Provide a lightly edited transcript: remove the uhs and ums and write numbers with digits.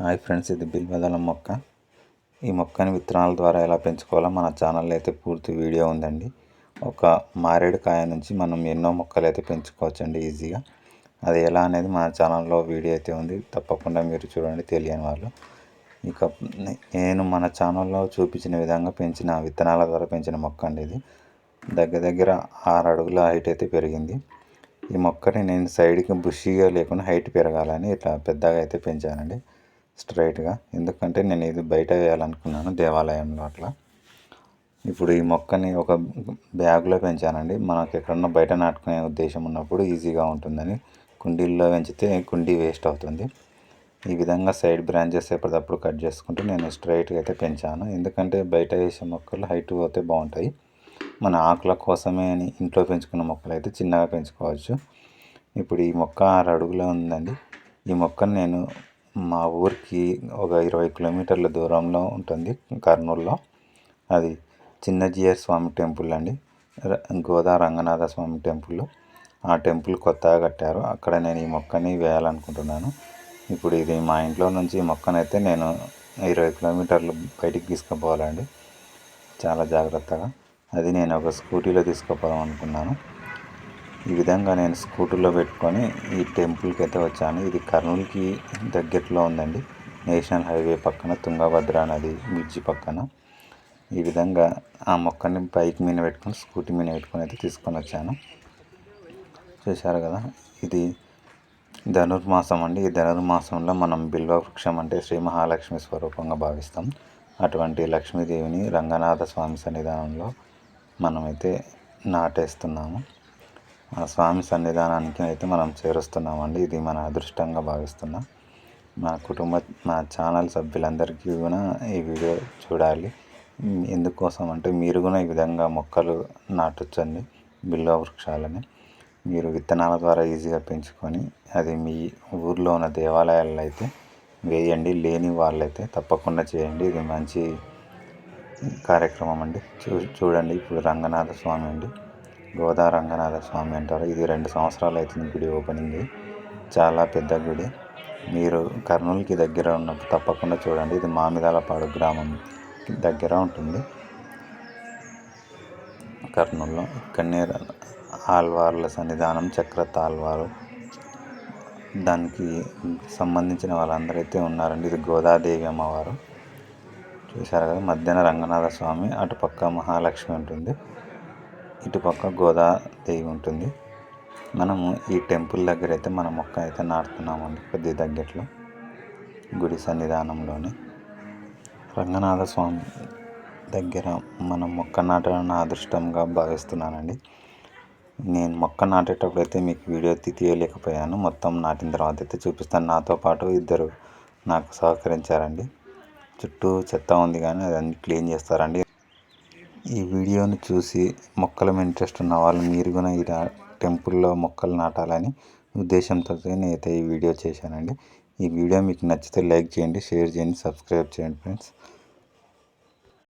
Hi friends, ఇది బిల్వదళం మొక్క. ఈ మొక్కని విత్తనాల ద్వారా ఎలా పెంచుకోవాలో మన ఛానల్లో అయితే పూర్తి వీడియో ఉందండి. ఒక మారేడుకాయ నుంచి మనం ఎన్నో మొక్కలు అయితే పెంచుకోవచ్చండి ఈజీగా. అది ఎలా అనేది మన ఛానల్లో వీడియో అయితే ఉంది, తప్పకుండా మీరు చూడండి తెలియని వాళ్ళు. ఇక నేను మన ఛానల్లో చూపించిన విధంగా పెంచిన విత్తనాల ద్వారా పెంచిన మొక్క అండి ఇది. దగ్గర 6 అడుగుల హైట్ అయితే పెరిగింది. ఈ మొక్కని నేను సైడ్కి బుషీగా లేకుండా హైట్ పెరగాలని ఇట్లా పెద్దగా అయితే పెంచానండి, స్ట్రైట్గా. ఎందుకంటే నేను ఇది బయట వేయాలనుకున్నాను, దేవాలయంలో అట్లా. ఇప్పుడు ఈ మొక్కని ఒక బ్యాగ్లో పెంచానండి. మనకు ఎక్కడన్నా బయట నాటుకునే ఉద్దేశం ఉన్నప్పుడు ఈజీగా ఉంటుందని. కుండీల్లో పెంచితే కుండీ వేస్ట్ అవుతుంది. ఈ విధంగా సైడ్ బ్రాంచెస్ ఎప్పటికప్పుడు కట్ చేసుకుంటూ నేను స్ట్రైట్గా అయితే పెంచాను. ఎందుకంటే బయట వేసే మొక్కలు హైట్ పోతే బాగుంటాయి. మన ఆకుల కోసమే అని ఇంట్లో పెంచుకున్న మొక్కలు అయితే చిన్నగా పెంచుకోవచ్చు. ఇప్పుడు ఈ మొక్క 6 అడుగులో ఉందండి. ఈ మొక్కను నేను మా ఊరికి ఒక 20 కిలోమీటర్ల దూరంలో ఉంటుంది, కర్నూలులో. అది చిన్నజీయర్ స్వామి టెంపుల్ అండి, గోదా రంగనాథ స్వామి టెంపుల్. ఆ టెంపుల్ కొత్తగా కట్టారు, అక్కడ నేను ఈ మొక్కని వేయాలనుకుంటున్నాను. ఇప్పుడు ఇది మా ఇంట్లో నుంచి ఈ మొక్కనైతే నేను 20 కిలోమీటర్లు బయటికి తీసుకుపోవాలండి, చాలా జాగ్రత్తగా. అది నేను ఒక స్కూటీలో తీసుకుపోదాం అనుకున్నాను. ఈ విధంగా నేను స్కూటర్లో పెట్టుకొని ఈ టెంపుల్కి అయితే వచ్చాను. ఇది కర్నూలుకి దగ్గరలో ఉందండి, నేషనల్ హైవే పక్కన, తుంగభద్ర నది బ్రిడ్జి పక్కన. ఈ విధంగా ఆ మొక్కని బైక్ మీద పెట్టుకొని, స్కూటీ మీద పెట్టుకొని అయితే తీసుకొని వచ్చాను. చూశారు కదా, ఇది ధనుర్మాసం అండి. ఈ ధనుర్మాసంలో మనం బిల్వ వృక్షం అంటే శ్రీ మహాలక్ష్మి స్వరూపంగా భావిస్తాం. అటువంటి లక్ష్మీదేవిని రంగనాథ స్వామి సన్నిధానంలో మనమైతే నాటేస్తున్నాము. ఆ స్వామి సన్నిధానానికి అయితే మనం చేరుస్తున్నామండి. ఇది మన అదృష్టంగా భావిస్తున్నాం. మా ఛానల్ సభ్యులందరికీ కూడా ఈ వీడియో చూడాలి. ఎందుకోసం అంటే మీరు కూడా ఈ విధంగా మొక్కలు నాటొచ్చండి, బిల్వ వృక్షాలని. మీరు విత్తనాల ద్వారా ఈజీగా పెంచుకొని అది మీ ఊర్లో ఉన్న దేవాలయాల్లో అయితే వేయండి. లేని వాళ్ళైతే తప్పకుండా చేయండి. ఇది మంచి కార్యక్రమం అండి. చూడండి, ఇప్పుడు రంగనాథ స్వామి అండి, గోదా రంగనాథ స్వామి అంటారు. ఇది 2 సంవత్సరాలు అవుతుంది గుడి ఓపెనింగ్. చాలా పెద్ద గుడి. మీరు కర్నూలుకి దగ్గర ఉన్నప్పుడు తప్పకుండా చూడండి. ఇది మామిదాలపాడు గ్రామం దగ్గర ఉంటుంది, కర్నూలులో. ఇక్కడనే ఆళ్వార్ల సన్నిధానం, చక్రత్ ఆళ్వారు, దానికి సంబంధించిన వాళ్ళందరూ అయితే ఉన్నారండి. ఇది గోదాదేవి అమ్మవారు. చూశారు కదా, మధ్యాహ్న రంగనాథ స్వామి, అటుపక్క మహాలక్ష్మి ఉంటుంది, ఇటుపక్క గోదాదేవి ఉంటుంది. మనము ఈ టెంపుల్ దగ్గర అయితే మన మొక్క అయితే నాటుతున్నామండి, కొద్ది దగ్గరలో గుడి సన్నిధానంలోనే. రంగనాథ స్వామి దగ్గర మనం మొక్క నాటడం నా అదృష్టంగా భావిస్తున్నానండి. నేను మొక్క నాటేటప్పుడు అయితే మీకు వీడియో తీయలేకపోయాను, మొత్తం నాటిన తర్వాత అయితే చూపిస్తాను. నాతో పాటు 2 నాకు సహకరించారండి. చుట్టూ చెత్త ఉంది కానీ అదన్నీ క్లీన్ చేస్తారండి. ఈ వీడియోని చూసి మొక్కల మీద ఇంట్రెస్ట్ ఉన్న వాళ్ళు మీరు కూడా ఈ టెంపుల్లో మొక్కలు నాటాలని ఉద్దేశంతో నేనైతే ఈ వీడియో చేశానండి. ఈ వీడియో మీకు నచ్చితే లైక్ చేయండి, షేర్ చేయండి, సబ్స్క్రైబ్ చేయండి ఫ్రెండ్స్.